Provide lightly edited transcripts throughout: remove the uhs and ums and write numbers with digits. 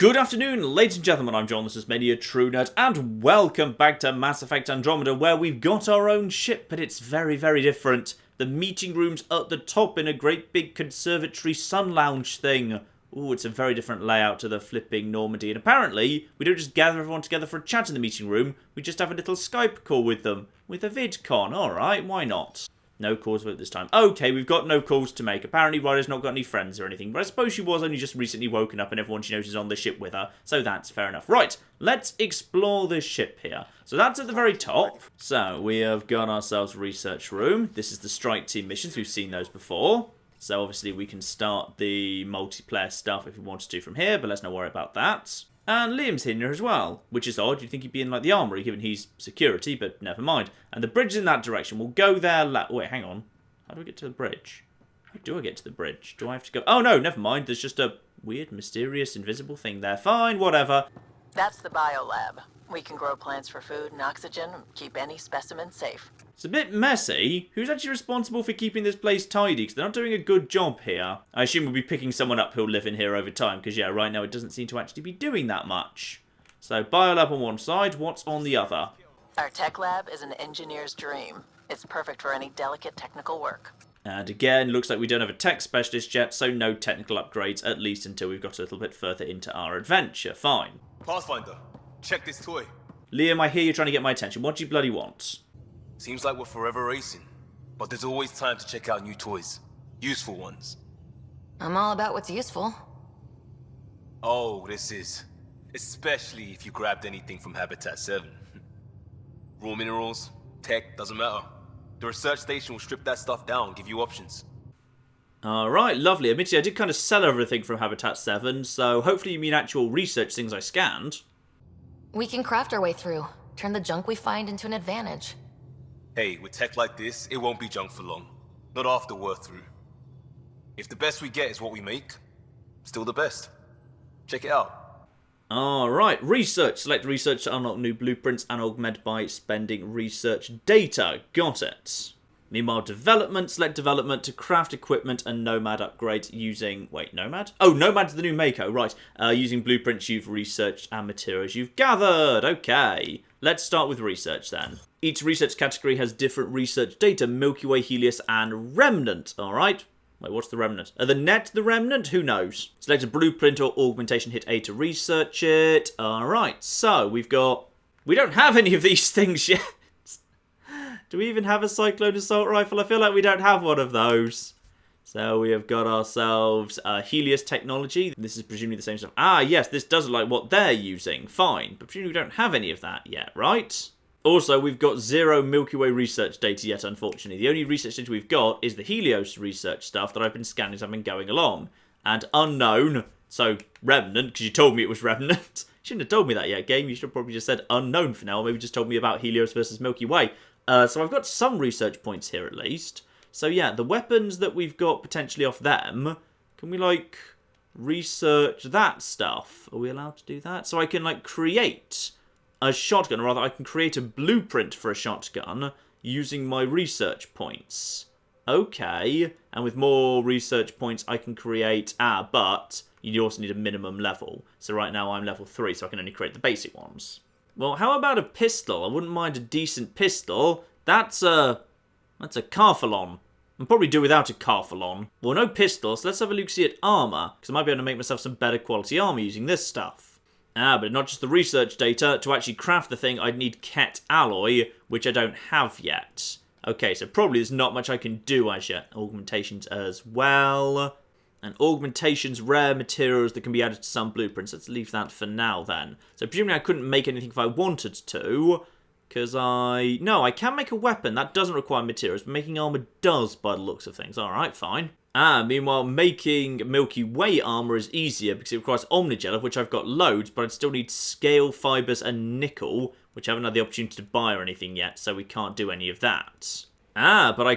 Good afternoon, ladies and gentlemen, I'm John, this is Many a True Nerd, and welcome back to Mass Effect Andromeda, where we've got our own ship, but it's very, very different. The meeting room's at the top in a great big conservatory sun lounge thing. Ooh, it's a very different layout to the flipping Normandy, and apparently, we don't just gather everyone together for a chat in the meeting room, we just have a little Skype call with them, with a VidCon. Alright, why not? No calls this time. Okay, we've got no calls to make. Apparently Ryder's not got any friends or anything, but I suppose she was only just recently woken up and everyone she knows is on the ship with her, so that's fair enough. Right, let's explore this ship here. So that's at the very top. So we have got ourselves a research room. This is the strike team missions. We've seen those before. So obviously we can start the multiplayer stuff if we wanted to from here, but let's not worry about that. And Liam's in here as well, which is odd. You'd think he'd be in, like, the armoury, given he's security, but never mind. And the bridge is in that direction. We'll go there... Wait, hang on. How do I get to the bridge? How do I get to the bridge? Do I have to go... Oh, no, never mind. There's just a weird, mysterious, invisible thing there. Fine, whatever. That's the biolab. We can grow plants for food and oxygen, and keep any specimen safe. It's a bit messy. Who's actually responsible for keeping this place tidy? Because they're not doing a good job here. I assume we'll be picking someone up who'll live in here over time. Because, yeah, right now it doesn't seem to actually be doing that much. So, biolab on one side. What's on the other? Our tech lab is an engineer's dream. It's perfect for any delicate technical work. And again, looks like we don't have a tech specialist yet, so no technical upgrades, at least until we've got a little bit further into our adventure. Fine. Pathfinder, check this toy. Liam, I hear you're trying to get my attention. What do you bloody want? Seems like we're forever racing, but there's always time to check out new toys. Useful ones. I'm all about what's useful. Oh, this is. Especially if you grabbed anything from Habitat 7. Raw minerals, tech, doesn't matter. The research station will strip that stuff down, give you options. Alright, lovely. Admittedly, I did kind of sell everything from Habitat 7, so hopefully you mean actual research things I scanned. We can craft our way through. Turn the junk we find into an advantage. Hey, with tech like this, it won't be junk for long. Not after we're through. If the best we get is what we make, still the best. Check it out. Alright, research. Select research to unlock new blueprints and augment by spending research data. Got it. Meanwhile, development. Select development to craft equipment and Nomad upgrades using... Wait, Nomad? Oh, Nomad's the new Mako, right. Using blueprints you've researched and materials you've gathered. Okay. Let's start with research then. Each research category has different research data. Milky Way, Helios, and Remnant. Alright. Wait, what's the Remnant? Are the net the Remnant? Who knows? Select a blueprint or augmentation. Hit A to research it. Alright, so we've got... We don't have any of these things yet. Do we even have a Cyclone Assault Rifle? I feel like we don't have one of those. So we have got ourselves Helios technology. This is presumably the same stuff. Ah, yes, this does look like what they're using. Fine. But presumably we don't have any of that yet, right? Also, we've got zero Milky Way research data yet, unfortunately. The only research data we've got is the Helios research stuff that I've been scanning as I've been going along. And unknown, so Remnant, because you told me it was Remnant. You shouldn't have told me that yet, game. You should have probably just said unknown for now, or maybe just told me about Helios versus Milky Way. So I've got some research points here at least. So yeah, the weapons that we've got potentially off them, can we like research that stuff? Are we allowed to do that? So I can like create a shotgun, or rather I can create a blueprint for a shotgun using my research points. Okay, and with more research points I can create, but you also need a minimum level. So right now I'm level 3, so I can only create the basic ones. Well, how about a pistol? I wouldn't mind a decent pistol. That's a Carphalon. I'll probably do without a Carphalon. Well, no pistols. Let's have a look see at armour, because I might be able to make myself some better quality armour using this stuff. But not just the research data. To actually craft the thing, I'd need Ket alloy, which I don't have yet. Okay, so probably there's not much I can do as yet. Augmentations as well. And augmentations, rare materials that can be added to some blueprints. Let's leave that for now, then. So, presumably I couldn't make anything if I wanted to. Because No, I can make a weapon. That doesn't require materials. But making armor does, by the looks of things. Alright, fine. Meanwhile, making Milky Way armor is easier because it requires Omnigel, of which I've got loads. But I'd still need scale, fibers, and nickel, which I haven't had the opportunity to buy or anything yet. So we can't do any of that. But I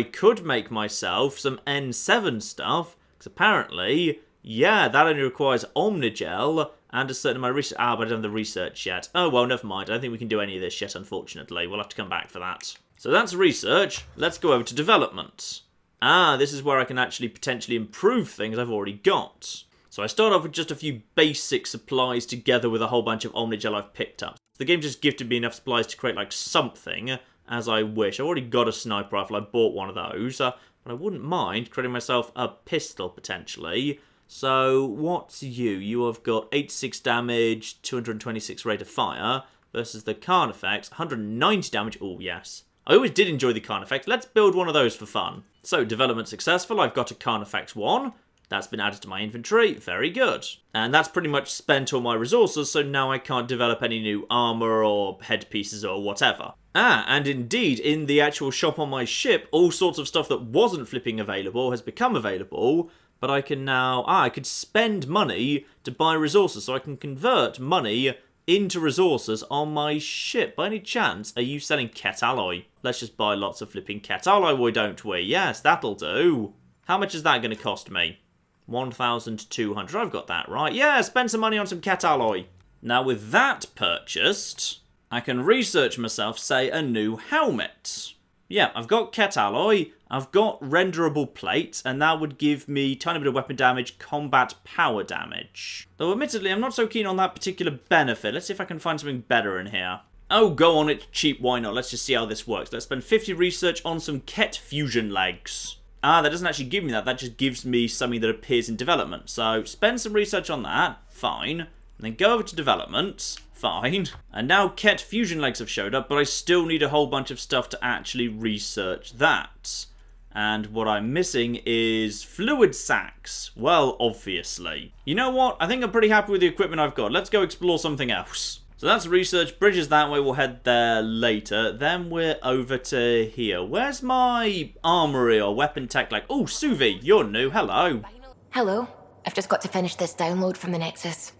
could make myself some N7 stuff, because apparently, yeah, that only requires Omnigel and a certain amount of research. But I don't have the research yet. Oh, well, never mind. I don't think we can do any of this yet, unfortunately. We'll have to come back for that. So that's research. Let's go over to development. This is where I can actually potentially improve things I've already got. So So I start off with just a few basic supplies together with a whole bunch of Omnigel I've picked up. The game just gifted me enough supplies to create like something as I wish. I already got a sniper rifle, I bought one of those, but I wouldn't mind creating myself a pistol potentially. So what's you? You have got 86 damage, 226 rate of fire versus the Carnifex, 190 damage. Oh yes. I always did enjoy the Carnifex. Let's build one of those for fun. So, development successful. I've got a Carnifex 1. That's been added to my inventory. Very good. And that's pretty much spent all my resources, so now I can't develop any new armor or headpieces or whatever. And indeed, in the actual shop on my ship, all sorts of stuff that wasn't flipping available has become available, but I can now... I could spend money to buy resources, so I can convert money into resources on my ship. By any chance, are you selling Ket Alloy? Let's just buy lots of flipping Ket Alloy, why don't we? Yes, that'll do. How much is that going to cost me? 1,200. I've got that right. Yeah, spend some money on some Ket Alloy. Now, with that purchased, I can research myself, say, a new helmet. Yeah, I've got Ket Alloy, I've got renderable plates, and that would give me tiny bit of weapon damage, combat power damage. Though admittedly, I'm not so keen on that particular benefit. Let's see if I can find something better in here. Oh, go on, it's cheap, why not? Let's just see how this works. Let's spend 50 research on some Ket fusion legs. That doesn't actually give me that. That just gives me something that appears in development. So, spend some research on that. Fine. And then go over to development. Fine. And now Ket fusion legs have showed up, but I still need a whole bunch of stuff to actually research that. And what I'm missing is fluid sacs. Well, obviously. You know what? I think I'm pretty happy with the equipment I've got. Let's go explore something else. So that's research. Bridges that way. We'll head there later. Then we're over to here. Where's my armory or weapon tech? Like, oh, Suvi, you're new. Hello. Hello. I've just got to finish this download from the Nexus.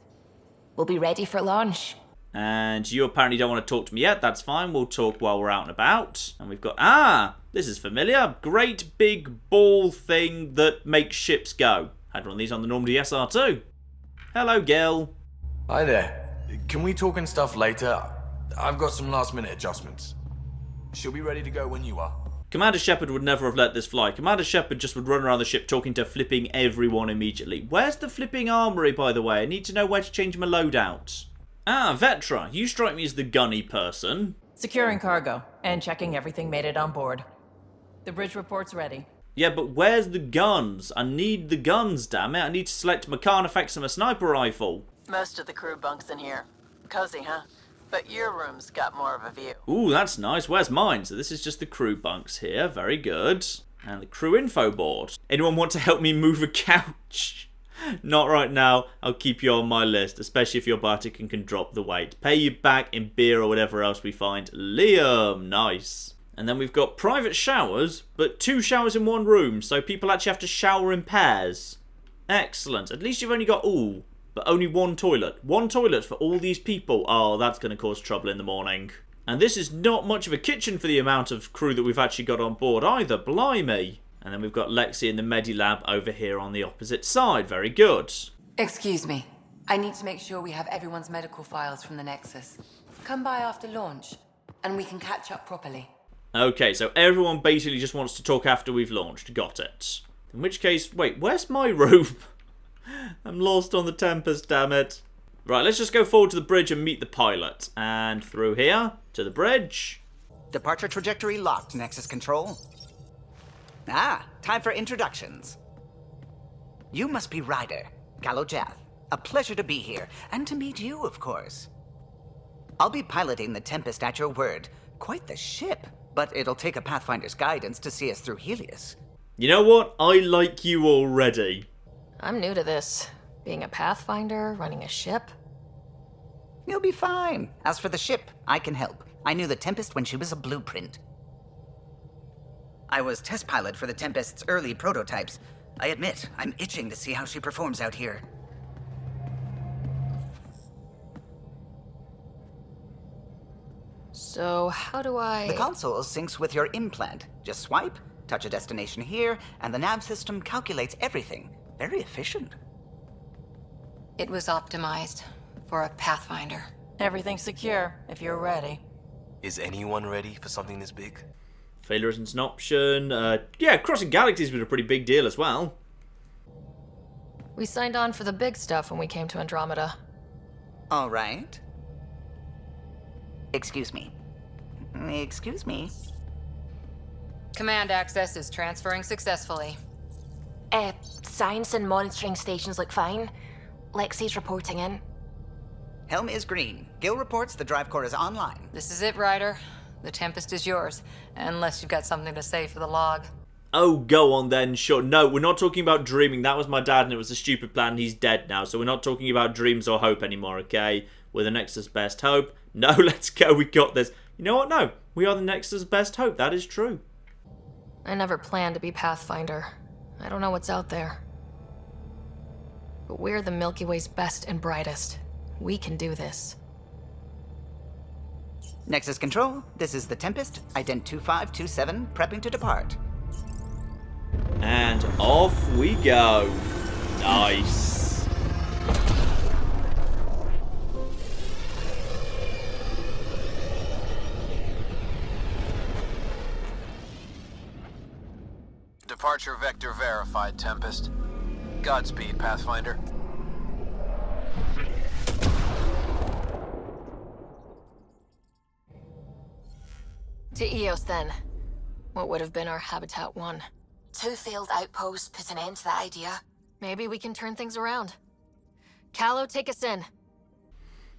We'll be ready for launch. And you apparently don't want to talk to me yet. That's fine. We'll talk while we're out and about. And we've got... this is familiar. Great big ball thing that makes ships go. Had one of these on the Normandy SR2. Hello, Gil. Hi there. Can we talk and stuff later? I've got some last minute adjustments. She'll be ready to go when you are. Commander Shepard would never have let this fly. Commander Shepard just would run around the ship talking to flipping everyone immediately. Where's the flipping armory, by the way? I need to know where to change my loadout. Vetra, you strike me as the gunny person. Securing cargo and checking everything made it on board. The bridge report's ready. Yeah, but where's the guns? I need the guns, damn it. I need to select my Carnifex and my sniper rifle. Most of the crew bunks in here. Cozy, huh? But your room's got more of a view. Ooh, that's nice. Where's mine? So this is just the crew bunks here. Very good. And the crew info board. Anyone want to help me move a couch? Not right now. I'll keep you on my list, especially if you're Bartic and can drop the weight. Pay you back in beer or whatever else we find. Liam, nice. And then we've got private showers, but 2 showers in 1 room, so people actually have to shower in pairs. Excellent. At least you've only got, but only 1 toilet. 1 toilet for all these people. Oh, that's going to cause trouble in the morning. And this is not much of a kitchen for the amount of crew that we've actually got on board either. Blimey. And then we've got Lexi in the Medilab over here on the opposite side. Very good. Excuse me. I need to make sure we have everyone's medical files from the Nexus. Come by after launch, and we can catch up properly. Okay, so everyone basically just wants to talk after we've launched. Got it. In which case, wait, where's my room? I'm lost on the Tempest, damn it. Right, let's just go forward to the bridge and meet the pilot. And through here, to the bridge. Departure trajectory locked, Nexus Control. Time for introductions. You must be Ryder, Kalojath. A pleasure to be here, and to meet you, of course. I'll be piloting the Tempest at your word. Quite the ship, but it'll take a Pathfinder's guidance to see us through Helios. You know what? I like you already. I'm new to this. Being a Pathfinder, running a ship. You'll be fine. As for the ship, I can help. I knew the Tempest when she was a blueprint. I was test pilot for the Tempest's early prototypes. I admit, I'm itching to see how she performs out here. So, how do I... The console syncs with your implant. Just swipe, touch a destination here, and the nav system calculates everything. Very efficient. It was optimized for a Pathfinder. Everything's secure, if you're ready. Is anyone ready for something this big? Failure isn't an option. Yeah, crossing galaxies was a pretty big deal as well. We signed on for the big stuff when we came to Andromeda. All right. Excuse me. Excuse me. Command access is transferring successfully. Science and monitoring stations look fine. Lexi's reporting in. Helm is green. Gil reports the drive core is online. This is it, Ryder. The Tempest is yours, unless you've got something to say for the log. Oh, go on then, sure. No, we're not talking about dreaming. That was my dad and it was a stupid plan. He's dead now, so we're not talking about dreams or hope anymore, okay? We're the Nexus' best hope. No, let's go, we got this. You know what? No, we are the Nexus' best hope. That is true. I never planned to be Pathfinder. I don't know what's out there. But we're the Milky Way's best and brightest. We can do this. Nexus Control, this is the Tempest, Ident 2527, prepping to depart. And off we go. Nice. Departure vector verified, Tempest. Godspeed, Pathfinder. To Eos, then. What would have been our Habitat 1. 2 failed outposts put an end to that idea. Maybe we can turn things around. Callow, take us in.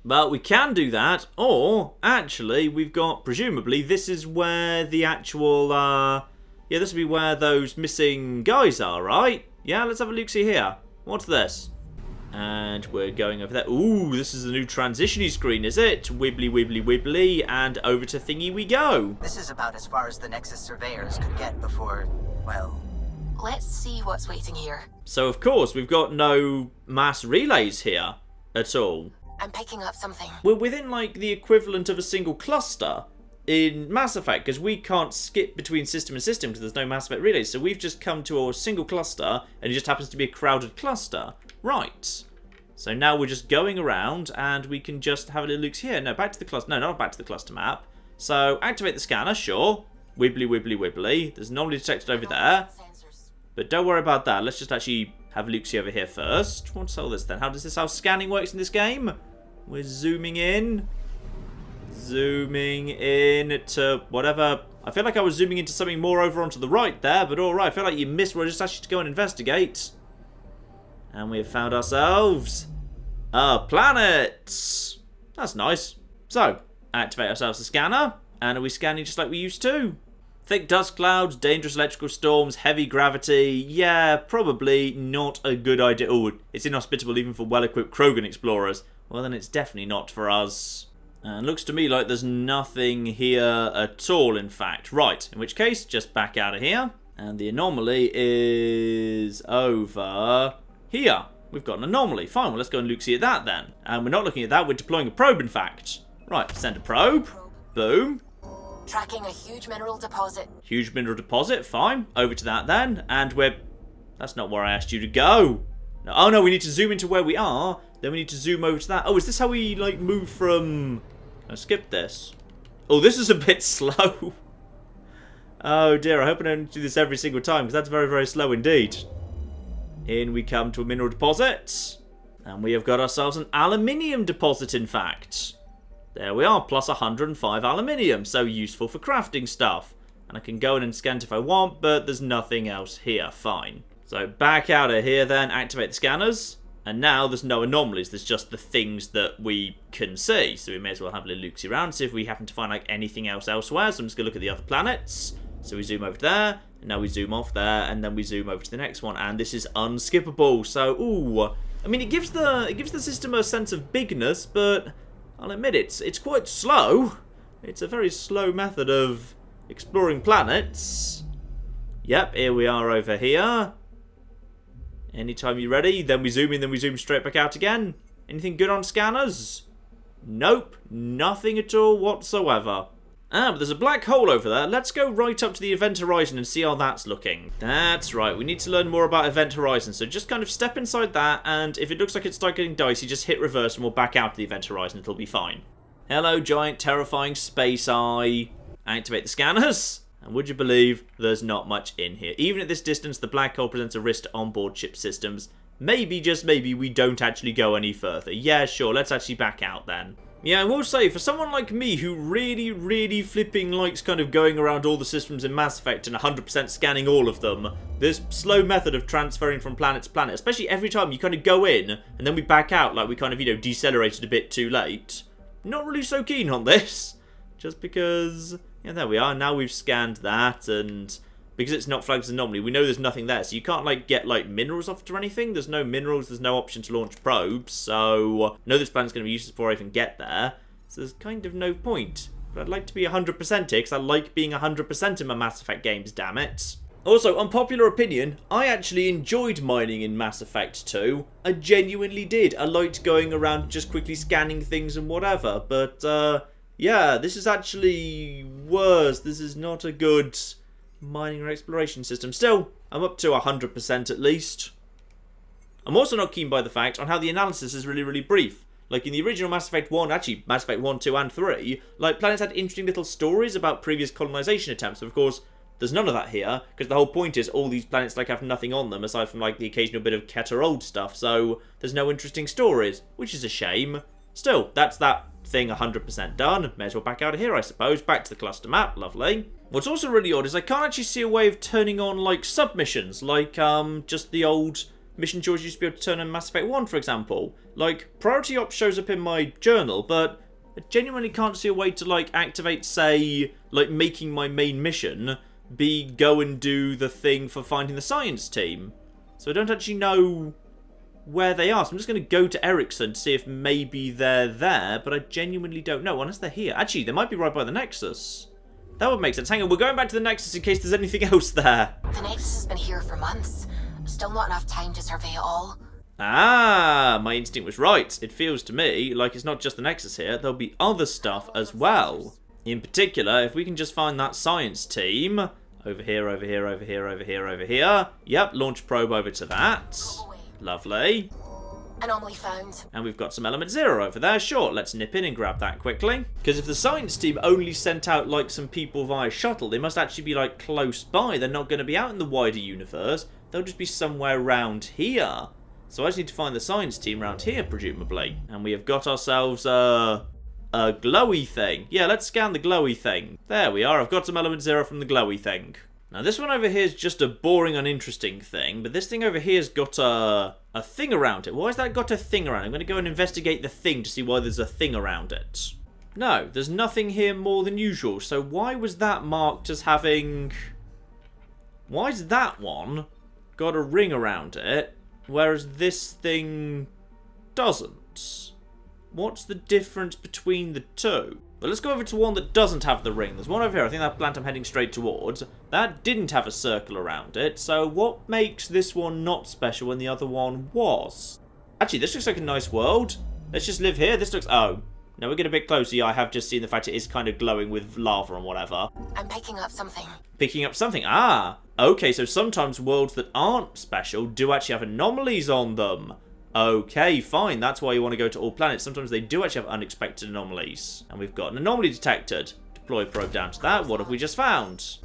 Well, we can do that, or, actually, we've got, presumably, this is where the actual, yeah, this will be where those missing guys are, right? Yeah, let's have a look-see here. What's this? And we're going over there. Ooh, this is the new transition-y screen, is it? Wibbly, wibbly, wibbly, and over to thingy we go. This is about as far as the Nexus surveyors could get before, well... Let's see what's waiting here. So, of course, we've got no mass relays here at all. I'm picking up something. We're within, like, the equivalent of a single cluster in Mass Effect, because we can't skip between system and system because there's no Mass Effect relays. So we've just come to a single cluster, and it just happens to be a crowded cluster. Right. So now we're just going around, and we can just have a little look here. No, back to the cluster. No, not back to the cluster map. So, activate the scanner, sure. Wibbly, wibbly, wibbly. There's an anomaly detected over there. But don't worry about that. Let's just actually have a look-see over here first. What's all this then? How does this, how scanning works in this game? We're zooming in. Zooming in to whatever. I feel like I was zooming into something more over onto the right there, but alright. I feel like you missed where I just asked you to go and investigate. And we have found ourselves a planet. That's nice. So, activate ourselves the scanner. And are we scanning just like we used to? Thick dust clouds, dangerous electrical storms, heavy gravity. Yeah, probably not a good idea. Oh, it's inhospitable even for well-equipped Krogan explorers. Well, then it's definitely not for us. And looks to me like there's nothing here at all, in fact. Right, in which case, just back out of here. And the anomaly is over here. We've got an anomaly. Fine, well, let's go and look-see at that then. And we're not looking at that, we're deploying a probe, in fact. Right, send a probe. Boom. Tracking a huge mineral deposit. Huge mineral deposit, fine. Over to that then. And we're... That's not where I asked you to go. No, oh no, we need to zoom into where we are. Then we need to zoom over to that. Oh, is this how we, like, move from... I skipped this. Oh, this is a bit slow. Oh dear, I hope I don't do this every single time, because that's very, very slow indeed. In we come to a mineral deposit. And we have got ourselves an aluminium deposit, in fact. There we are, plus 105 aluminium, so useful for crafting stuff. And I can go in and scan it if I want, but there's nothing else here, fine. So back out of here then, activate the scanners. And now there's no anomalies, there's just the things that we can see. So we may as well have a little look around, see if we happen to find like anything else elsewhere. So I'm just going to look at the other planets. So we zoom over to there, and now we zoom off there, and then we zoom over to the next one. And this is unskippable, so ooh. I mean, it gives the system a sense of bigness, but... I'll admit it's quite slow. It's a very slow method of exploring planets. Yep, here we are over here. Anytime you're ready, then we zoom in, then we zoom straight back out again. Anything good on scanners? Nope, nothing at all whatsoever. Ah, but there's a black hole over there. Let's go right up to the event horizon and see how that's looking. That's right, we need to learn more about event horizon. So just kind of step inside that, and if it looks like it's starting getting dicey, just hit reverse and we'll back out to the event horizon. It'll be fine. Hello, giant, terrifying space eye. Activate the scanners. And would you believe there's not much in here. Even at this distance, the black hole presents a risk to onboard ship systems. maybe, just maybe, we don't actually go any further. Yeah, sure, let's actually back out then. Yeah, I will say, for someone like me who really, really flipping likes kind of going around all the systems in Mass Effect and 100% scanning all of them, this slow method of transferring from planet to planet, especially every time you kind of go in and then we back out like we kind of, you know, decelerated a bit too late, not really so keen on this. Just because, yeah, there we are. Now we've scanned that, and because it's not flagged as an anomaly, we know there's nothing there. So you can't, like, get, like, minerals off it or anything. There's no minerals. There's no option to launch probes. So I know this planet's going to be useless before I even get there. So there's kind of no point. But I'd like to be 100% here, because I like being 100% in my Mass Effect games, damn it. Also, unpopular opinion, I actually enjoyed mining in Mass Effect 2. I genuinely did. I liked going around just quickly scanning things and whatever. But, yeah, this is actually worse. This is not a good mining or exploration system. Still, I'm up to 100% at least. I'm also not keen by the fact on how the analysis is really, really brief. Like in the original Mass Effect 1, actually Mass Effect 1, 2 and 3, like planets had interesting little stories about previous colonization attempts. But of course, there's none of that here, because the whole point is all these planets like have nothing on them aside from like the occasional bit of Keter old stuff, so there's no interesting stories, which is a shame. Still, that's that thing 100% done. May as well back out of here, I suppose. Back to the cluster map, lovely. What's also really odd is I can't actually see a way of turning on like submissions, like just the old mission George used to be able to turn on Mass Effect 1, for example. Like, priority ops shows up in my journal, but I genuinely can't see a way to like activate, say, like making my main mission be go and do the thing for finding the science team. So I don't actually know where they are. So I'm just going to go to Ericsson to see if maybe they're there, but I genuinely don't know, unless they're here. Actually, they might be right by the Nexus. That would make sense. Hang on, we're going back to the Nexus in case there's anything else there. The Nexus has been here for months. Still not enough time to survey it all. Ah, my instinct was right. It feels to me like it's not just the Nexus here. There'll be other stuff as well. In particular, if we can just find that science team. Over here, over here, over here, over here, over here. Yep, launch probe over to that. Lovely. Anomaly found. And we've got some element 0 over there. Sure, let's nip in and grab that quickly. Because if the science team only sent out like some people via shuttle, they must actually be like close by. They're not going to be out in the wider universe. They'll just be somewhere around here. So I just need to find the science team around here, presumably. And we have got ourselves a glowy thing. Yeah, let's scan the glowy thing. There we are. I've got some element 0 from the glowy thing. Now this one over here is just a boring, uninteresting thing, but this thing over here's got a thing around it. Why has that got a thing around it? I'm going to go and investigate the thing to see why there's a thing around it. No, there's nothing here more than usual, so why was that marked as having... Why's that one got a ring around it, whereas this thing doesn't? What's the difference between the two? Well, let's go over to one that doesn't have the ring. There's one over here. I think that plant I'm heading straight towards. That didn't have a circle around it. So what makes this one not special when the other one was? Actually, this looks like a nice world. Let's just live here. This looks... Oh. Now we're getting a bit closer. Yeah, I have just seen the fact it is kind of glowing with lava and whatever. I'm picking up something. Picking up something. Ah. Okay, so sometimes worlds that aren't special do actually have anomalies on them. Okay, fine. That's why you want to go to all planets. Sometimes they do actually have unexpected anomalies. And we've got an anomaly detected. Deploy probe down to that. What have we just found?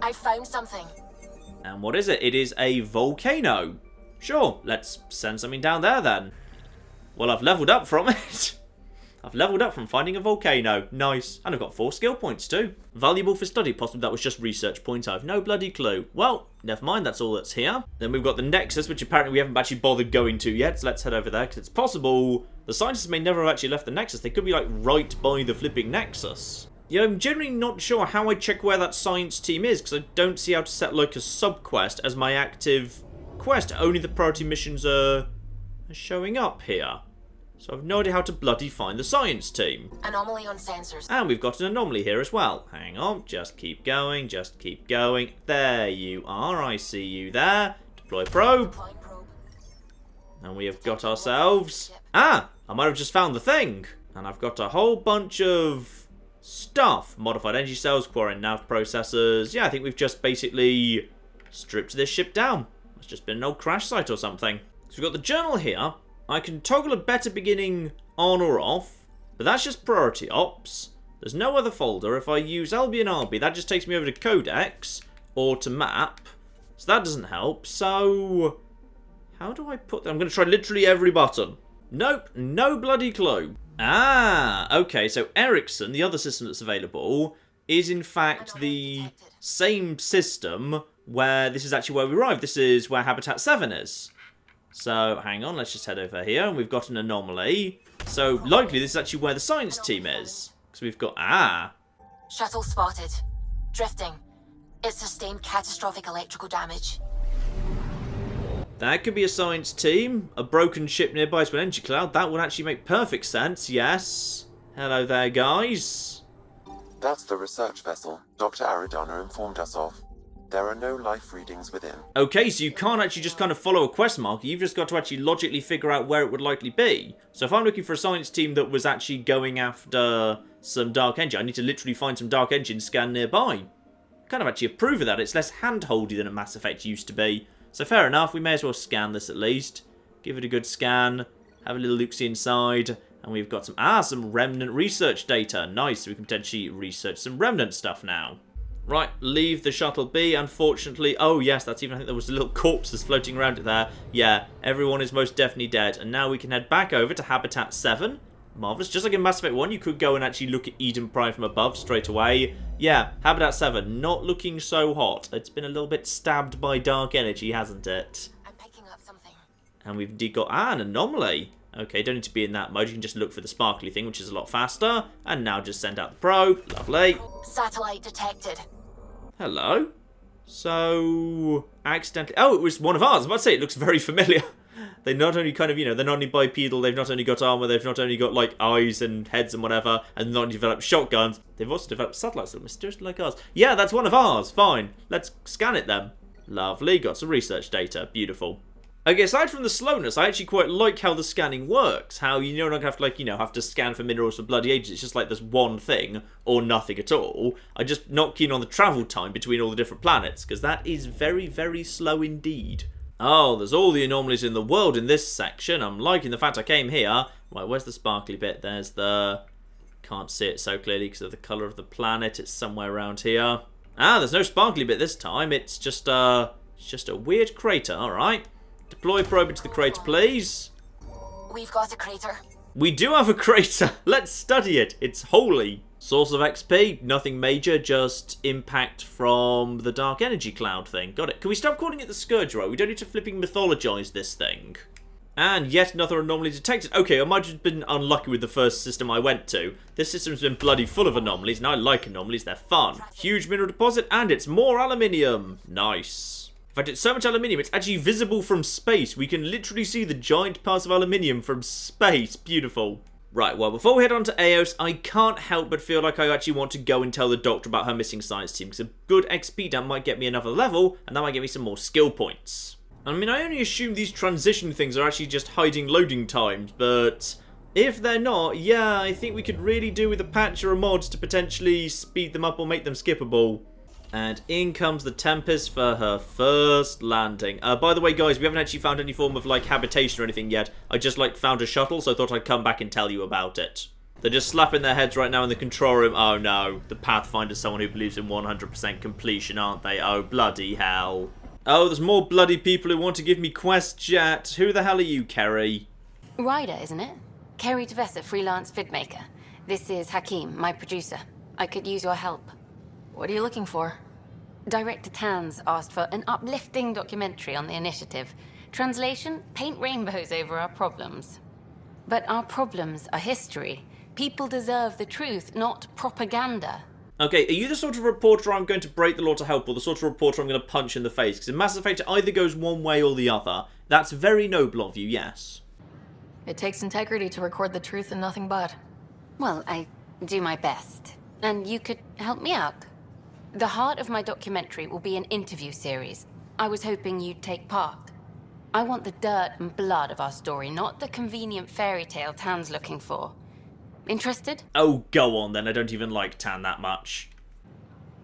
I found something. And what is it? It is a volcano. Sure, let's send something down there then. Well, I've leveled up from it. I've leveled up from finding a volcano. Nice. And I've got 4 skill points too. Valuable for study. Possibly that was just research points. I have no bloody clue. Well, never mind. That's all that's here. Then we've got the Nexus, which apparently we haven't actually bothered going to yet. So let's head over there, because it's possible the scientists may never have actually left the Nexus. They could be like right by the flipping Nexus. Yeah, I'm generally not sure how I check where that science team is, because I don't see how to set like a sub-quest as my active quest. Only the priority missions are showing up here. So I've no idea how to bloody find the science team. Anomaly on sensors. And we've got an anomaly here as well. Hang on, just keep going, just keep going. There you are, I see you there. Deploy probe. And we have got ourselves... Ah! I might have just found the thing. And I've got a whole bunch of stuff. Modified energy cells, quarrying nav processors. Yeah, I think we've just basically stripped this ship down. It's just been an old crash site or something. So we've got the journal here. I can toggle a better beginning on or off, but that's just priority ops. There's no other folder. If I use LB and RB, that just takes me over to Codex or to map. So that doesn't help. So How do I put that? I'm going to try literally every button. Nope, no bloody clue. Ah, okay, so Ericsson, the other system that's available, is in fact the same system where this is actually where we arrived. This is where Habitat 7 is. So, hang on, let's just head over here, and we've got an anomaly. So, likely this is actually where the science team is. Because we've got, Shuttle spotted. Drifting. It sustained catastrophic electrical damage. That could be a science team. A broken ship nearby to an energy cloud. That would actually make perfect sense, yes. Hello there, guys. That's the research vessel Dr. Aridana informed us of. There are no life readings within. Okay, so you can't actually just kind of follow a quest marker. You've just got to actually logically figure out where it would likely be. So if I'm looking for a science team that was actually going after some dark engine, I need to literally find some dark engine scan nearby. Kind of actually approve of that. It's less hand-holdy than a Mass Effect used to be. So fair enough, we may as well scan this at least. Give it a good scan. Have a little look-see inside. And we've got some remnant research data. Nice, so we can potentially research some remnant stuff now. Right, leave the shuttle be, unfortunately. Oh, yes, that's even, I think there was a little corpses floating around it there. Yeah, everyone is most definitely dead. And now we can head back over to Habitat 7. Marvellous. Just like in Mass Effect 1, you could go and actually look at Eden Prime from above straight away. Yeah, Habitat 7, not looking so hot. It's been a little bit stabbed by dark energy, hasn't it? I'm picking up something. And we've got, an anomaly. Okay, don't need to be in that mode. You can just look for the sparkly thing, which is a lot faster. And now just send out the probe. Lovely. Satellite detected. Hello? So, accidentally... Oh, it was one of ours. I was about to say, it looks very familiar. They not only kind of, they're not only bipedal, they've not only got armor, they've not only got, like, eyes and heads and whatever, and not only developed shotguns, they've also developed satellites that look mysteriously like ours. Yeah, that's one of ours. Fine. Let's scan it then. Lovely. Got some research data. Beautiful. Okay, aside from the slowness, I actually quite like how the scanning works. How you don't have to, like, have to scan for minerals for bloody ages. It's just like there's one thing or nothing at all. I'm just not keen on the travel time between all the different planets, because that is very, very slow indeed. Oh, there's all the anomalies in the world in this section. I'm liking the fact I came here. Right, where's the sparkly bit? There's the... Can't see it so clearly because of the colour of the planet. It's somewhere around here. Ah, there's no sparkly bit this time. It's just a weird crater, alright. Deploy probe into the crater, please. We've got a crater. We do have a crater. Let's study it. It's holy. Source of XP, nothing major, just impact from the dark energy cloud thing. Got it. Can we stop calling it the Scourge, right? We don't need to flipping mythologize this thing. And yet another anomaly detected. Okay, I might have been unlucky with the first system I went to. This system's been bloody full of anomalies, and I like anomalies. They're fun. Huge mineral deposit, and it's more aluminium. Nice. In fact, it's so much aluminium, it's actually visible from space. We can literally see the giant parts of aluminium from space. Beautiful. Right, well, before we head on to Eos, I can't help but feel like I actually want to go and tell the doctor about her missing science team, because a good XP dump might get me another level, and that might get me some more skill points. I mean, I only assume these transition things are actually just hiding loading times, but if they're not, yeah, I think we could really do with a patch or a mod to potentially speed them up or make them skippable. And in comes the Tempest for her first landing. By the way, guys, we haven't actually found any form of, like, habitation or anything yet. I just, like, found a shuttle, so I thought I'd come back and tell you about it. They're just slapping their heads right now in the control room. Oh, no. The Pathfinder's someone who believes in 100% completion, aren't they? Oh, bloody hell. Oh, there's more bloody people who want to give me quest chat. Who the hell are you, Kerry? Ryder, isn't it? Kerry Devessa, freelance vidmaker. This is Hakim, my producer. I could use your help. What are you looking for? Director Tans asked for an uplifting documentary on the initiative. Translation, paint rainbows over our problems. But our problems are history. People deserve the truth, not propaganda. Okay, are you the sort of reporter I'm going to break the law to help, or the sort of reporter I'm going to punch in the face? Because in Mass Effect, it either goes one way or the other. That's very noble of you, yes. It takes integrity to record the truth and nothing but. Well, I do my best. And you could help me out. The heart of my documentary will be an interview series. I was hoping you'd take part. I want the dirt and blood of our story, not the convenient fairy tale Tan's looking for. Interested? Oh, go on then. I don't even like Tan that much.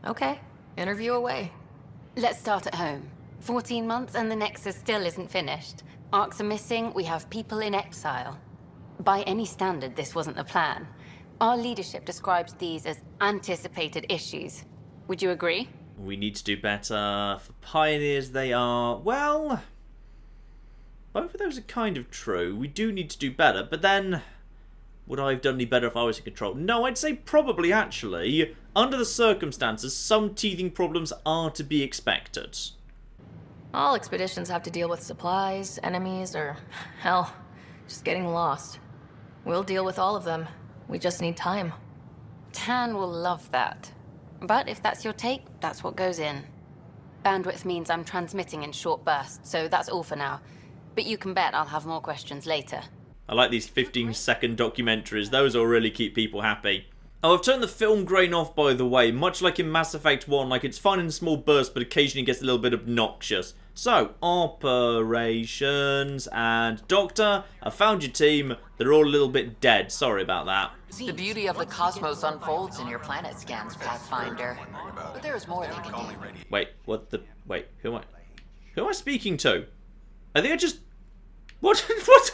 Okay. Interview away. Let's start at home. 14 months and the Nexus still isn't finished. Arcs are missing, we have people in exile. By any standard, this wasn't the plan. Our leadership describes these as anticipated issues. Would you agree? We need to do better. For pioneers, they are, well, Both of those are kind of true. We do need to do better, but then... would I have done any better if I was in control? No, I'd say probably, actually. Under the circumstances, some teething problems are to be expected. All expeditions have to deal with supplies, enemies, or, hell, just getting lost. We'll deal with all of them. We just need time. Tan will love that. But if that's your take, that's what goes in. Bandwidth means I'm transmitting in short bursts, so that's all for now. But you can bet I'll have more questions later. I like these 15-second documentaries. Those will really keep people happy. Oh, I've turned the film grain off, by the way. Much like in Mass Effect 1, like it's fine in small bursts, but occasionally gets a little bit obnoxious. So, operations and Doctor, I found your team. They're all a little bit dead. Sorry about that. The beauty of the cosmos unfolds in your planet scans, Pathfinder. But there's more they can do. Wait, what the... Wait, who am I speaking to? I think I just... What? What?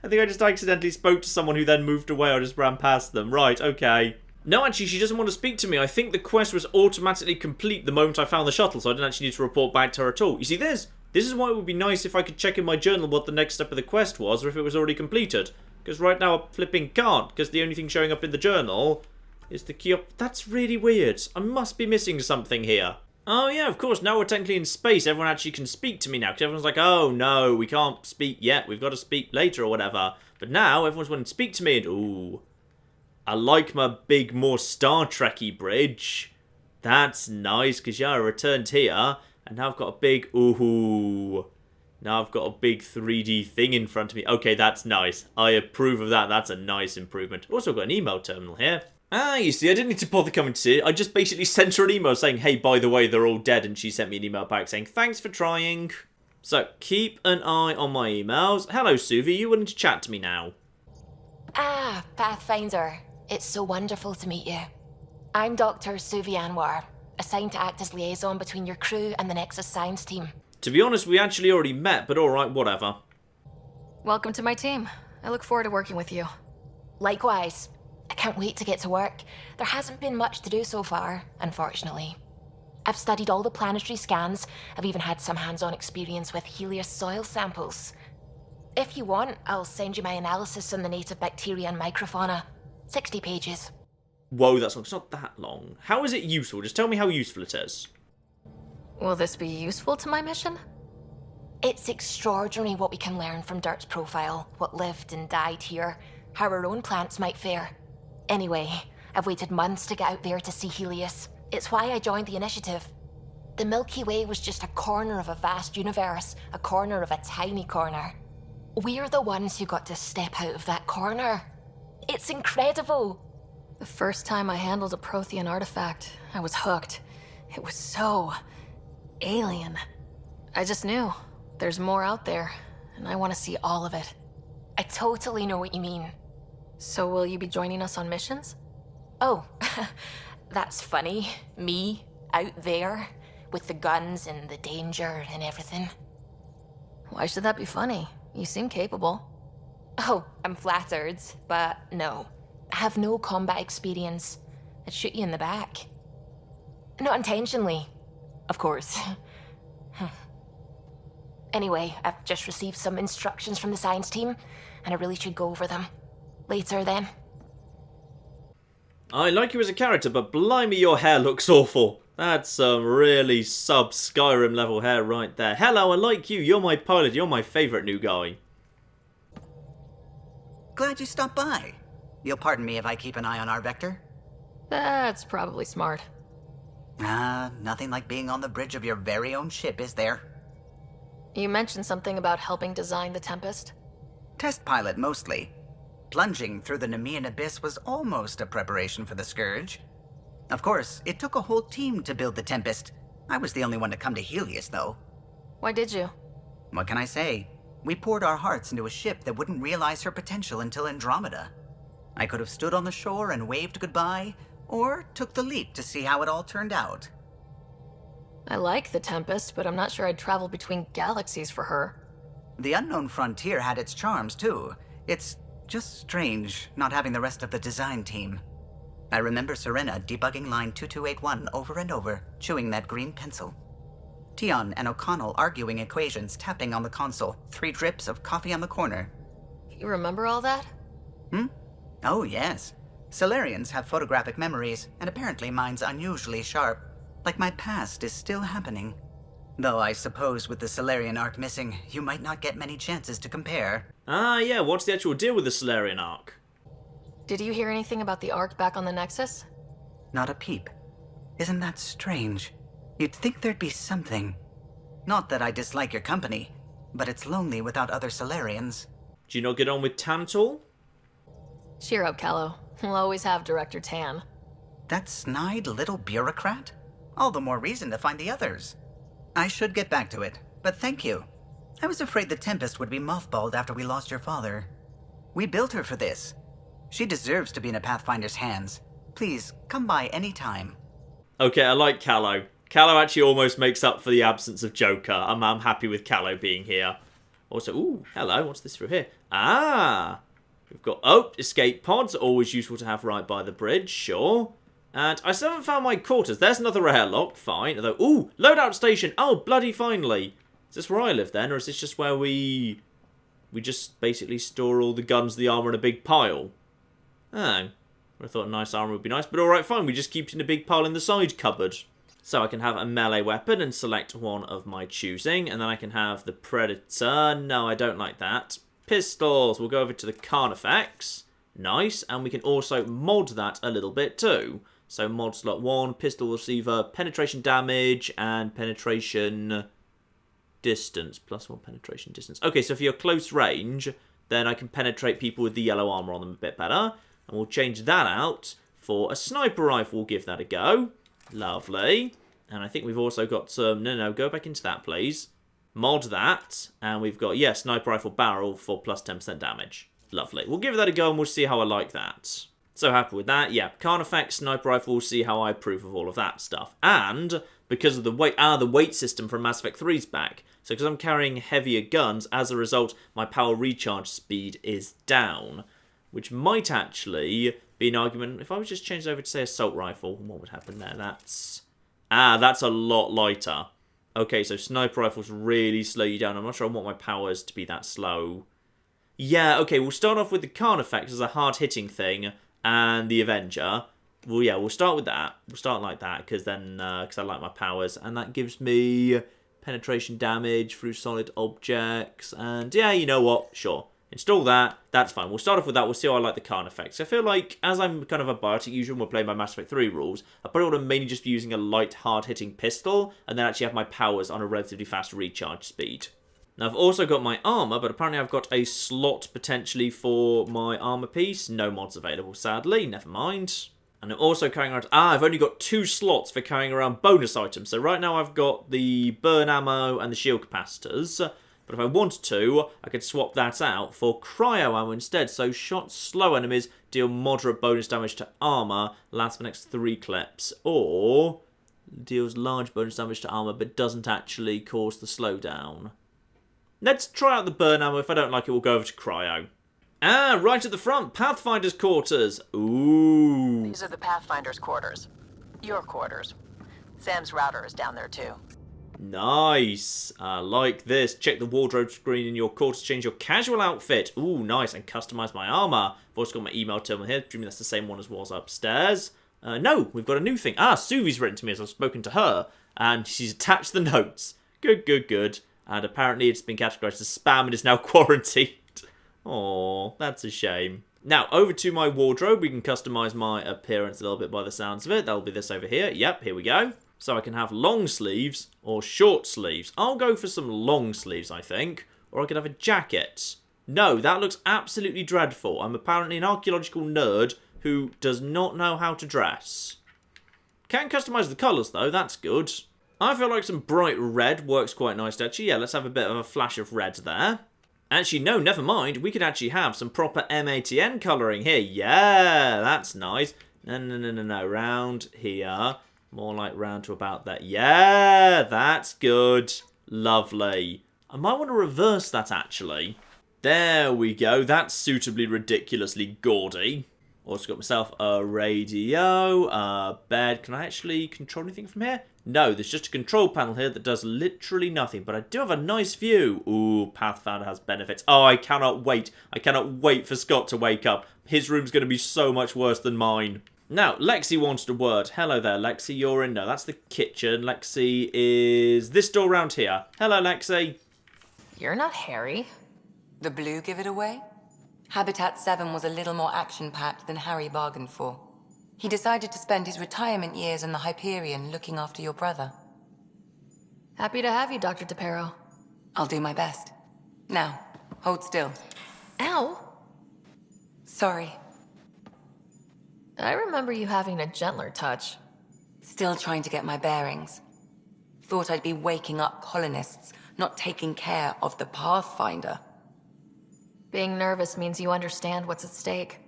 I think I just accidentally spoke to someone who then moved away. I just ran past them. Right, okay. No, actually, she doesn't want to speak to me. I think the quest was automatically complete the moment I found the shuttle, so I didn't actually need to report back to her at all. You see, this is why it would be nice if I could check in my journal what the next step of the quest was, or if it was already completed. Because right now I flipping can't, because the only thing showing up in the journal is the key up. That's really weird. I must be missing something here. Oh yeah, of course, now we're technically in space, everyone actually can speak to me now, because everyone's like, oh no, we can't speak yet, we've got to speak later or whatever. But now, everyone's wanting to speak to me, and ooh, I like my big, more Star Trek-y bridge. That's nice, because yeah, I returned here, and now I've got a big, ooh, now I've got a big 3D thing in front of me. Okay, that's nice. I approve of that, that's a nice improvement. Also got an email terminal here. Ah, you see, I didn't need to bother coming to see it. I just basically sent her an email saying, hey, by the way, they're all dead. And she sent me an email back saying, thanks for trying. So, keep an eye on my emails. Hello, Suvi. You willing to chat to me now? Ah, Pathfinder. It's so wonderful to meet you. I'm Dr. Suvi Anwar, assigned to act as liaison between your crew and the Nexus science team. To be honest, we actually already met, but alright, whatever. Welcome to my team. I look forward to working with you. Likewise. I can't wait to get to work. There hasn't been much to do so far, unfortunately. I've studied all the planetary scans. I've even had some hands-on experience with Helios soil samples. If you want, I'll send you my analysis on the native bacteria and microfauna. 60 pages. Whoa, that's not, it's not that long. How is it useful? Just tell me how useful it is. Will this be useful to my mission? It's extraordinary what we can learn from Dirt's profile, what lived and died here, how our own plants might fare. Anyway, I've waited months to get out there to see Helios. It's why I joined the initiative. The Milky Way was just a corner of a vast universe, a corner of a tiny corner. We're the ones who got to step out of that corner. It's incredible. The first time I handled a Prothean artifact, I was hooked. It was so alien. I just knew there's more out there, and I want to see all of it. I totally know what you mean. So will you be joining us on missions? Oh, that's funny. Me, out there, with the guns and the danger and everything. Why should that be funny? You seem capable. Oh, I'm flattered, but no. I have no combat experience. I'd shoot you in the back. Not intentionally, of course. Anyway, I've just received some instructions from the science team, and I really should go over them. Later, then. I like you as a character, but blimey, your hair looks awful. That's some really sub-Skyrim level hair right there. Hello, I like you. You're my pilot. You're my favourite new guy. Glad you stopped by. You'll pardon me if I keep an eye on our vector? That's probably smart. Nothing like being on the bridge of your very own ship, is there? You mentioned something about helping design the Tempest? Test pilot, mostly. Plunging through the Nemean abyss was almost a preparation for the Scourge. Of course, it took a whole team to build the Tempest. I was the only one to come to Helios, though. Why did you? What can I say? We poured our hearts into a ship that wouldn't realize her potential until Andromeda. I could have stood on the shore and waved goodbye, or took the leap to see how it all turned out. I like the Tempest, but I'm not sure I'd travel between galaxies for her. The unknown frontier had its charms, too. It's just strange not having the rest of the design team. I remember Serena debugging line 2281 over and over, chewing that green pencil. Tion and O'Connell arguing equations, tapping on the console, 3 drips of coffee on the corner. You remember all that? Oh, yes. Solarians have photographic memories, and apparently mine's unusually sharp. Like my past is still happening. Though I suppose with the Solarian arc missing, you might not get many chances to compare. Ah, yeah, what's the actual deal with the Solarian arc? Did you hear anything about the Ark back on the Nexus? Not a peep. Isn't that strange? You'd think there'd be something. Not that I dislike your company, but it's lonely without other Solarians. Do you not get on with Tantal? Cheer up, Callow. We'll always have Director Tan. That snide little bureaucrat? All the more reason to find the others. I should get back to it, but thank you. I was afraid the Tempest would be mothballed after we lost your father. We built her for this. She deserves to be in a Pathfinder's hands. Please, come by any time. Okay, I like Callow. Callow actually almost makes up for the absence of Joker. I'm happy with Callow being here. Also, ooh, hello, what's this through here? Ah! We've got, escape pods, always useful to have right by the bridge, sure. And I still haven't found my quarters. There's another airlock, fine. Although, ooh, loadout station. Oh, bloody finally. Is this where I live then, or is this just where we just basically store all the guns, the armor in a big pile? Oh, I thought a nice armor would be nice, but alright, fine. We just keep it in a big pile in the side cupboard. So I can have a melee weapon and select one of my choosing, and then I can have the Predator. No, I don't like that. Pistols. We'll go over to the Carnifex. Nice, and we can also mod that a little bit too. So mod slot 1, pistol receiver, penetration damage, and penetration distance. +1 penetration distance. Okay, so for your close range, then I can penetrate people with the yellow armor on them a bit better. And we'll change that out for a sniper rifle. We'll give that a go. Lovely. And I think we've also got some... No, go back into that, please. Mod that. And we've got, yeah, sniper rifle barrel for +10% damage. Lovely. We'll give that a go and we'll see how I like that. So happy with that. Yeah, Carnifex, sniper rifle, we'll see how I approve of all of that stuff. And because of the weight system from Mass Effect 3's back. So because I'm carrying heavier guns, as a result, my power recharge speed is down. Which might actually be an argument. If I was just changed over to, say, assault rifle, what would happen there? That's a lot lighter. Okay, so sniper rifles really slow you down. I'm not sure I want my powers to be that slow. Yeah, okay, we'll start off with the Carnifex as a hard-hitting thing, and the Avenger. Well, yeah, we'll start with that. We'll start like that, because I like my powers, and that gives me penetration damage through solid objects, and yeah, you know what? Sure. Install that. That's fine. We'll start off with that. We'll see how I like the Carnifex. I feel like, as I'm kind of a biotic user and we're playing by Mass Effect 3 rules, I probably want to mainly just be using a light, hard-hitting pistol, and then actually have my powers on a relatively fast recharge speed. Now, I've also got my armor, but apparently I've got a slot potentially for my armor piece. No mods available, sadly. Never mind. And I'm also carrying around... I've only got 2 slots for carrying around bonus items. So right now I've got the burn ammo and the shield capacitors. But if I wanted to, I could swap that out for cryo ammo instead. So shot slow enemies deal moderate bonus damage to armor, lasts for the next 3 clips. Or deals large bonus damage to armor, but doesn't actually cause the slowdown. Let's try out the burn ammo. If I don't like it, we'll go over to cryo. Right at the front, Pathfinder's quarters. Ooh. These are the Pathfinder's quarters. Your quarters. Sam's router is down there too. Nice. I like this. Check the wardrobe screen in your quarters to change your casual outfit. Ooh, nice. And customize my armor. I've also got my email terminal here. Presuming that's the same one as was upstairs. No, we've got a new thing. Suvi's written to me as I've spoken to her. And she's attached the notes. Good. And apparently it's been categorized as spam and is now quarantined. Aw, that's a shame. Now, over to my wardrobe. We can customize my appearance a little bit by the sounds of it. That'll be this over here. Yep, here we go. So I can have long sleeves or short sleeves. I'll go for some long sleeves, I think. Or I could have a jacket. No, that looks absolutely dreadful. I'm apparently an archaeological nerd who does not know how to dress. Can customize the colours, though. That's good. I feel like some bright red works quite nice, actually. Yeah, let's have a bit of a flash of red there. Actually, no, never mind. We could actually have some proper MATN colouring here. Yeah, that's nice. No. Round here. More like round to about that. Yeah, that's good. Lovely. I might want to reverse that, actually. There we go. That's suitably ridiculously gaudy. Also got myself a radio, bed. Can I actually control anything from here? No, there's just a control panel here that does literally nothing. But I do have a nice view. Ooh, Pathfinder has benefits. Oh, I cannot wait. I cannot wait for Scott to wake up. His room's going to be so much worse than mine. Now, Lexi wanted a word. Hello there, Lexi. You're in. No, that's the kitchen. Lexi is this door round here. Hello, Lexi. You're not Harry. The blue give it away? Habitat 7 was a little more action-packed than Harry bargained for. He decided to spend his retirement years in the Hyperion looking after your brother. Happy to have you, Dr. DePero. I'll do my best. Now, hold still. Ow! Sorry. I remember you having a gentler touch. Still trying to get my bearings. Thought I'd be waking up colonists, not taking care of the Pathfinder. Being nervous means you understand what's at stake.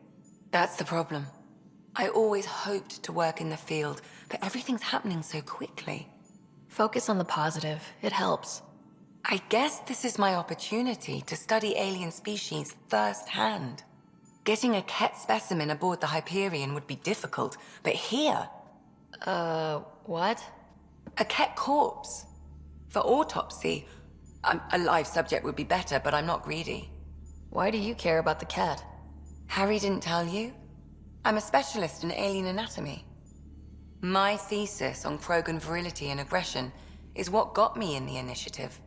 That's the problem. I always hoped to work in the field, but everything's happening so quickly. Focus on the positive. It helps. I guess this is my opportunity to study alien species firsthand. Getting a Ket specimen aboard the Hyperion would be difficult, but here... What? A Ket corpse. For autopsy, a live subject would be better, but I'm not greedy. Why do you care about the cat? Harry didn't tell you? I'm a specialist in alien anatomy. My thesis on Krogan virility and aggression is what got me in the initiative.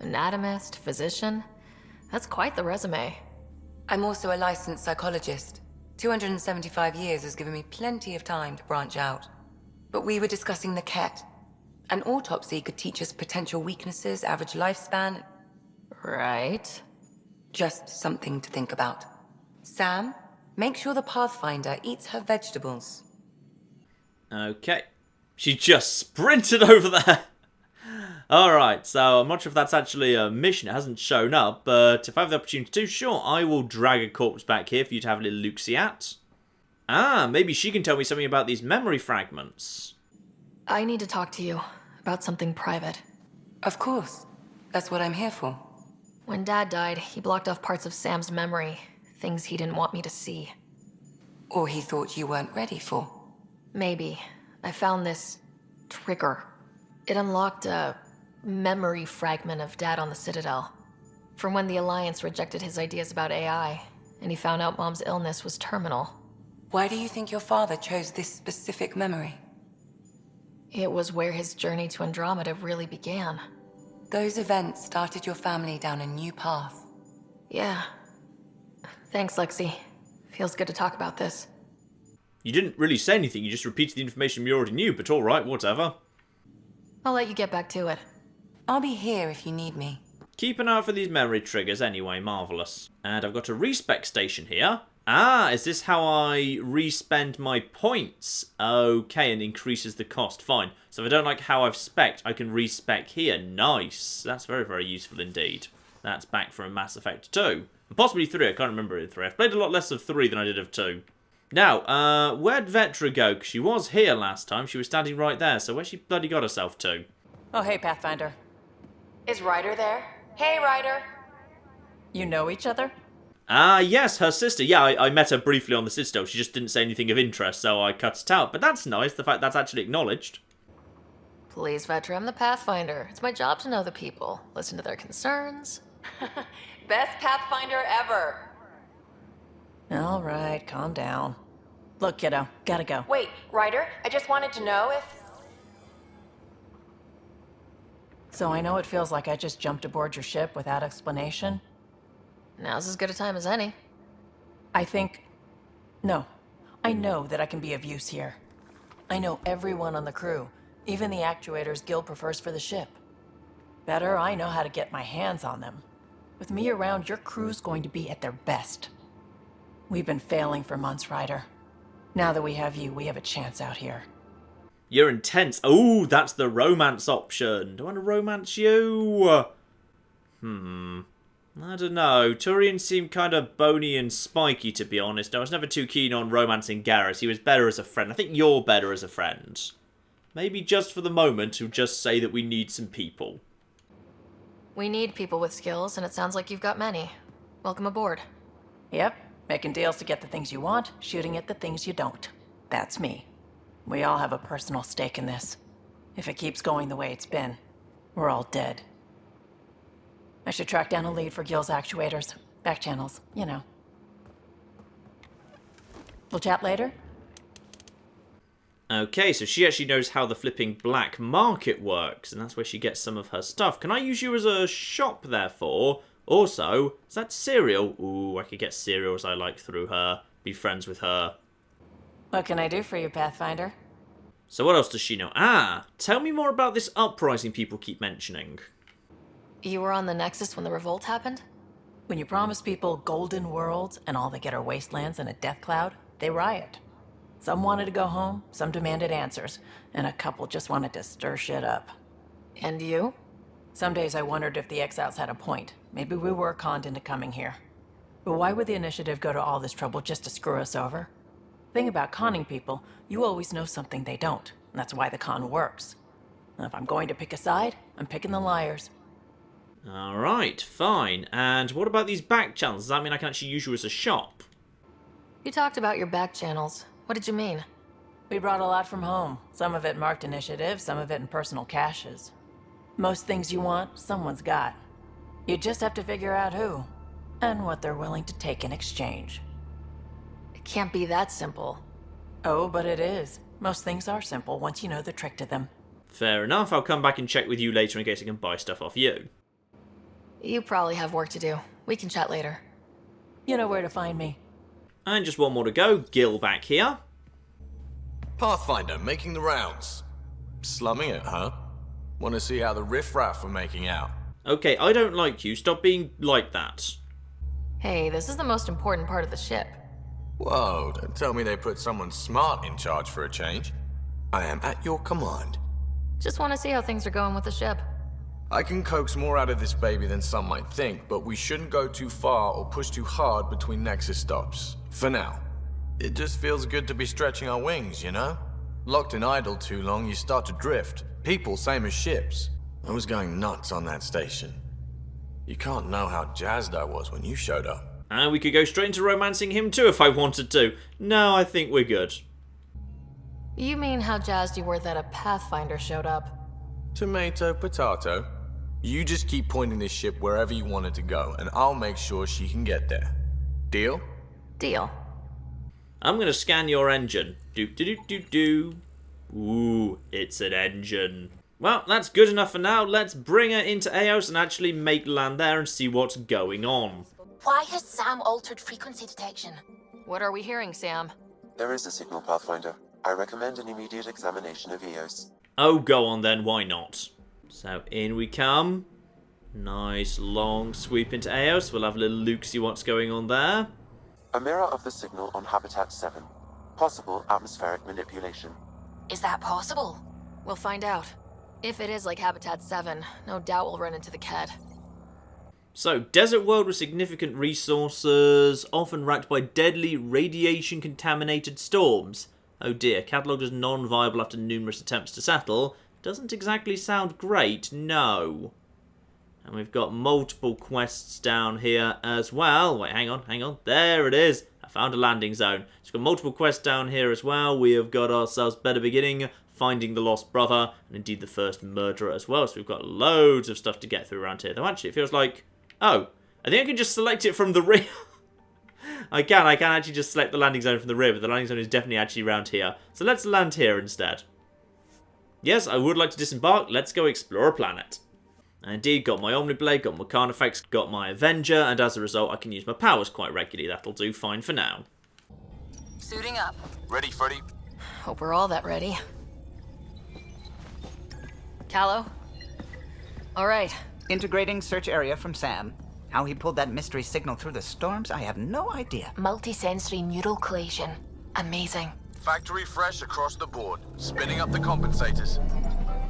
Anatomist, physician? That's quite the resume. I'm also a licensed psychologist. 275 years has given me plenty of time to branch out. But we were discussing the Ket. An autopsy could teach us potential weaknesses, average lifespan. Right. Just something to think about. Sam, make sure the Pathfinder eats her vegetables. Okay. She just sprinted over there. Alright, so I'm not sure if that's actually a mission. It hasn't shown up, but if I have the opportunity to, sure, I will drag a corpse back here for you to have a little look-see at. Ah, maybe she can tell me something about these memory fragments. I need to talk to you about something private. Of course. That's what I'm here for. When Dad died, he blocked off parts of Sam's memory, things he didn't want me to see. Or he thought you weren't ready for. Maybe. I found this trigger. It unlocked a memory fragment of Dad on the Citadel. From when the Alliance rejected his ideas about AI, and he found out Mom's illness was terminal. Why do you think your father chose this specific memory? It was where his journey to Andromeda really began. Those events started your family down a new path. Yeah. Thanks, Lexi. Feels good to talk about this. You didn't really say anything, you just repeated the information we already knew, but alright, whatever. I'll let you get back to it. I'll be here if you need me. Keep an eye out for these memory triggers anyway, marvellous. And I've got a respec station here. Ah, is this how I respend my points? Okay, and increases the cost. Fine. So if I don't like how I've spec'd, I can respec here. Nice. That's very, very useful indeed. That's back from Mass Effect 2. And possibly 3. I can't remember in 3. I've played a lot less of 3 than I did of 2. Now, where'd Vetra go? 'Cause she was here last time. She was standing right there. So where's she bloody got herself to? Oh, hey, Pathfinder. Is Ryder there? Hey, Ryder. You know each other? Ah, yes, her sister. Yeah, I met her briefly on the Citadel. She just didn't say anything of interest, so I cut it out. But that's nice, the fact that's actually acknowledged. Please, Vetra, I'm the Pathfinder. It's my job to know the people, listen to their concerns. Best Pathfinder ever. All right, calm down. Look, kiddo, gotta go. Wait, Ryder, I just wanted to know if... So I know it feels like I just jumped aboard your ship without explanation. Now's as good a time as any. No. I know that I can be of use here. I know everyone on the crew, even the actuators Gil prefers for the ship. Better, I know how to get my hands on them. With me around, your crew's going to be at their best. We've been failing for months, Ryder. Now that we have you, we have a chance out here. You're intense. Oh, that's the romance option. Do I want to romance you? I don't know. Turian seemed kind of bony and spiky, to be honest. I was never too keen on romancing Garrus. He was better as a friend. I think you're better as a friend. Maybe just for the moment, we'll just say that we need some people. We need people with skills, and it sounds like you've got many. Welcome aboard. Yep, Making deals to get the things you want, shooting at the things you don't. That's me. We all have a personal stake in this. If it keeps going the way it's been, we're all dead. I should track down a lead for Gil's actuators. Back channels, you know. We'll chat later? Okay, so she actually knows how the flipping black market works, and that's where she gets some of her stuff. Can I use you as a shop, therefore? Also, is that cereal? Ooh, I could get cereals I like through her. Be friends with her. What can I do for you, Pathfinder? So what else does she know? Ah, tell me more about this uprising people keep mentioning. You were on the Nexus when the revolt happened? When you promise people golden worlds and all they get are wastelands and a death cloud, they riot. Some wanted to go home, some demanded answers, and a couple just wanted to stir shit up. And you? Some days I wondered if the exiles had a point. Maybe we were conned into coming here. But why would the initiative go to all this trouble just to screw us over? Thing about conning people, you always know something they don't, and that's why the con works. And if I'm going to pick a side, I'm picking the liars. Alright, fine. And what about these back channels? Does that mean I can actually use you as a shop? You talked about your back channels. What did you mean? We brought a lot from home. Some of it marked initiative, some of it in personal caches. Most things you want, someone's got. You just have to figure out who, and what they're willing to take in exchange. It can't be that simple. Oh, but it is. Most things are simple once you know the trick to them. Fair enough, I'll come back and check with you later in case I can buy stuff off you. You probably have work to do. We can chat later. You know where to find me. And just one more to go. Gil back here. Pathfinder, making the rounds. Slumming it, huh? Want to see how the riffraff are making out? Okay, I don't like you. Stop being like that. Hey, this is the most important part of the ship. Whoa, don't tell me they put someone smart in charge for a change. I am at your command. Just want to see how things are going with the ship. I can coax more out of this baby than some might think, but we shouldn't go too far or push too hard between Nexus stops. For now. It just feels good to be stretching our wings, you know? Locked and idle too long, you start to drift. People, same as ships. I was going nuts on that station. You can't know how jazzed I was when you showed up. And we could go straight into romancing him too if I wanted to. No, I think we're good. You mean how jazzed you were that a Pathfinder showed up? Tomato, potato. You just keep pointing this ship wherever you want it to go, and I'll make sure she can get there. Deal? Deal. I'm going to scan your engine. Do. Ooh, it's an engine. Well, that's good enough for now. Let's bring her into Eos and actually make land there and see what's going on. Why has Sam altered frequency detection? What are we hearing, Sam? There is a signal, Pathfinder. I recommend an immediate examination of Eos. Oh, go on then, why not? So in we come. Nice long sweep into Eos. We'll have a little look, see what's going on there. A mirror of the signal on Habitat 7. Possible atmospheric manipulation. Is that possible? We'll find out. If it is like Habitat 7, no doubt we'll run into the Ked. So, desert world with significant resources, often racked by deadly radiation-contaminated storms. Oh dear, catalogued as non-viable after numerous attempts to settle. Doesn't exactly sound great, no. And we've got multiple quests down here as well. Wait, hang on. There it is. I found a landing zone. It's got multiple quests down here as well. We have got ourselves Better Beginning, Finding the Lost Brother, and indeed the First Murderer as well. So we've got loads of stuff to get through around here. Though actually it feels like... Oh, I think I can just select it from the rear. I can actually just select the landing zone from the rear, but the landing zone is definitely actually around here. So let's land here instead. Yes, I would like to disembark. Let's go explore a planet. And indeed, got my Omniblade, got my Carnifex, got my Avenger, and as a result, I can use my powers quite regularly. That'll do fine for now. Suiting up. Ready, Freddy? Hope we're all that ready. Callow? All right. Integrating search area from Sam. How he pulled that mystery signal through the storms, I have no idea. Multisensory neural collation. Amazing. Factory fresh across the board. Spinning up the compensators.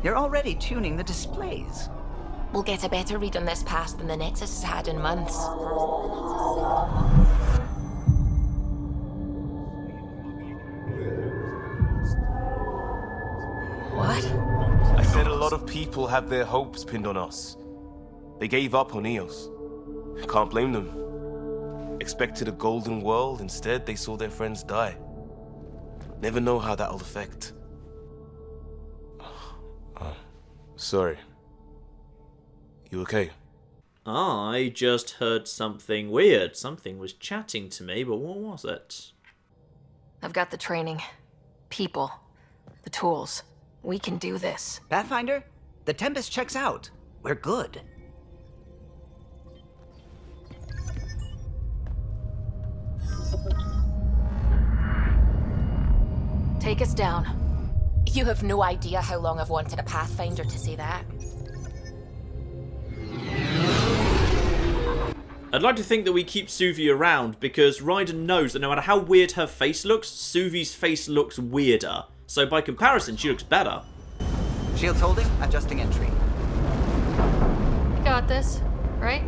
You're already tuning the displays. We'll get a better read on this pass than the Nexus has had in months. What? I said a lot of people have their hopes pinned on us. They gave up on Eos. Can't blame them. Expected a golden world, instead they saw their friends die. Never know how that'll affect. Sorry. You okay? I just heard something weird. Something was chatting to me, but what was it? I've got the training, people, the tools. We can do this. Pathfinder, the Tempest checks out. We're good. Take us down. You have no idea how long I've wanted a Pathfinder to say that. I'd like to think that we keep Suvi around because Ryder knows that no matter how weird her face looks, Suvi's face looks weirder. So by comparison, she looks better. Shields holding, adjusting entry. You got this, right?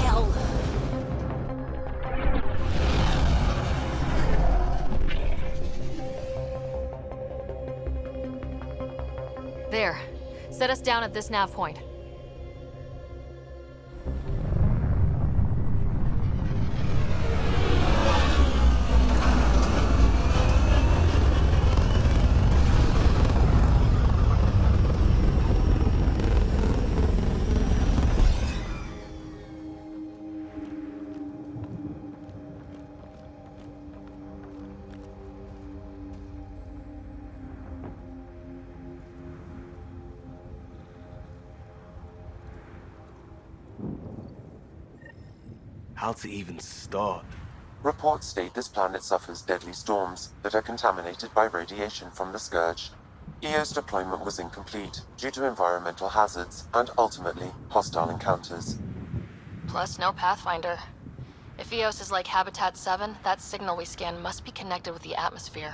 Hell. There. Set us down at this nav point. How to even start? Reports state this planet suffers deadly storms that are contaminated by radiation from the Scourge. EO's deployment was incomplete due to environmental hazards and, ultimately, hostile encounters. Plus, no Pathfinder. If EOS is like Habitat 7, that signal we scan must be connected with the atmosphere.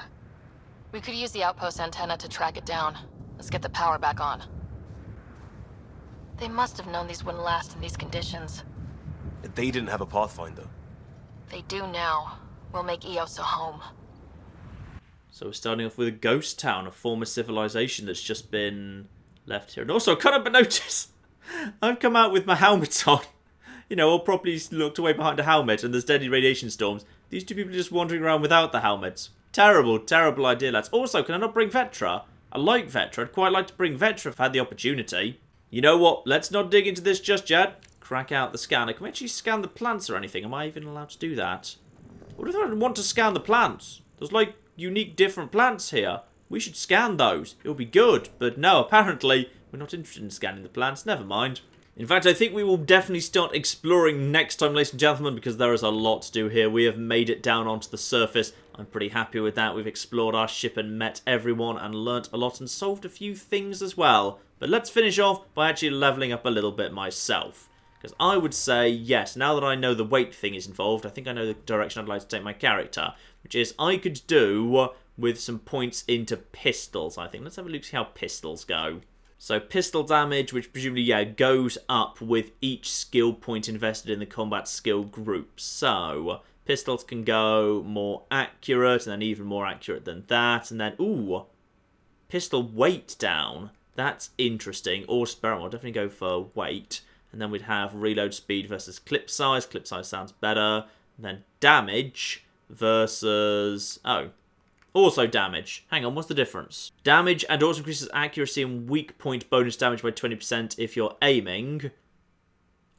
We could use the outpost antenna to track it down. Let's get the power back on. They must have known these wouldn't last in these conditions. They didn't have a Pathfinder. They do now. We'll make EOS a home. So we're starting off with a ghost town, a former civilization that's just been left here. And also, I can't but notice, I've come out with my helmet on. You know, all properly looked away behind a helmet and there's deadly radiation storms. These two people are just wandering around without the helmets. Terrible, terrible idea, lads. Also, can I not bring Vetra? I like Vetra. I'd quite like to bring Vetra if I had the opportunity. You know what? Let's not dig into this just yet. Crack out the scanner. Can we actually scan the plants or anything? Am I even allowed to do that? What if I want to scan the plants? There's like unique different plants here. We should scan those. It would be good. But no, apparently we're not interested in scanning the plants. Never mind. In fact, I think we will definitely start exploring next time, ladies and gentlemen, because there is a lot to do here. We have made it down onto the surface. I'm pretty happy with that. We've explored our ship and met everyone and learnt a lot and solved a few things as well. But let's finish off by actually leveling up a little bit myself. Because I would say, yes, now that I know the weight thing is involved, I think I know the direction I'd like to take my character. Which is, I could do with some points into pistols, I think. Let's have a look, see how pistols go. So, pistol damage, which presumably, yeah, goes up with each skill point invested in the combat skill group. So, pistols can go more accurate, and then even more accurate than that. And then, ooh, pistol weight down. That's interesting. Or Sparrow, I'll definitely go for weight. And then we'd have reload speed versus clip size. Clip size sounds better. And then damage versus... oh. Also damage. Hang on, what's the difference? Damage and also increases accuracy and weak point bonus damage by 20% if you're aiming.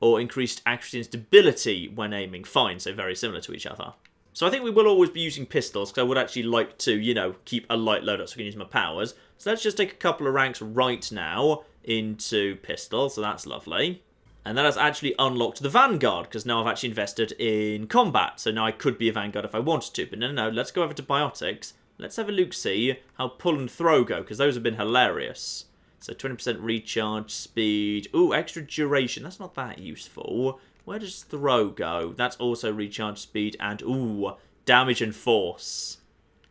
Or increased accuracy and stability when aiming. Fine, so very similar to each other. So I think we will always be using pistols, because I would actually like to, you know, keep a light load up so I can use my powers. So let's just take a couple of ranks right now into pistol, so that's lovely. And that has actually unlocked the Vanguard, because now I've actually invested in combat. So now I could be a Vanguard if I wanted to. But no, let's go over to biotics. Let's have a look, see how pull and throw go, because those have been hilarious. So 20% recharge speed. Ooh, extra duration. That's not that useful. Where does throw go? That's also recharge speed and, ooh, damage and force.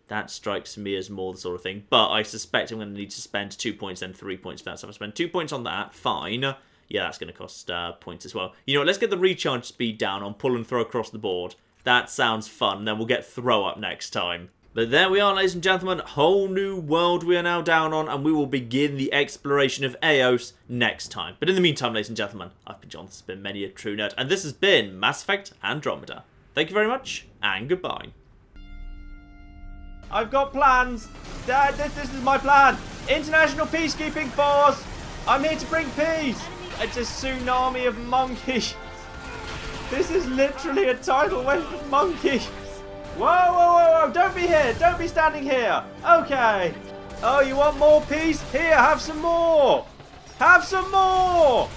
That strikes me as more the sort of thing. But I suspect I'm going to need to spend 2 points and 3 points for that. So if I spend 2 points on that, fine. Yeah, that's going to cost points as well. You know what, let's get the recharge speed down on pull and throw across the board. That sounds fun. Then we'll get throw up next time. But there we are, ladies and gentlemen, whole new world we are now down on, and we will begin the exploration of Eos next time. But in the meantime, ladies and gentlemen, I've been John, this has been Many a True Nerd, and this has been Mass Effect Andromeda. Thank you very much, and goodbye. I've got plans. Dad, this is my plan. International Peacekeeping Force. I'm here to bring peace. It's a tsunami of monkeys. This is literally a tidal wave of monkeys. Whoa, whoa, whoa, whoa, don't be here. Don't be standing here. Okay. Oh, you want more peace? Here, have some more. Have some more.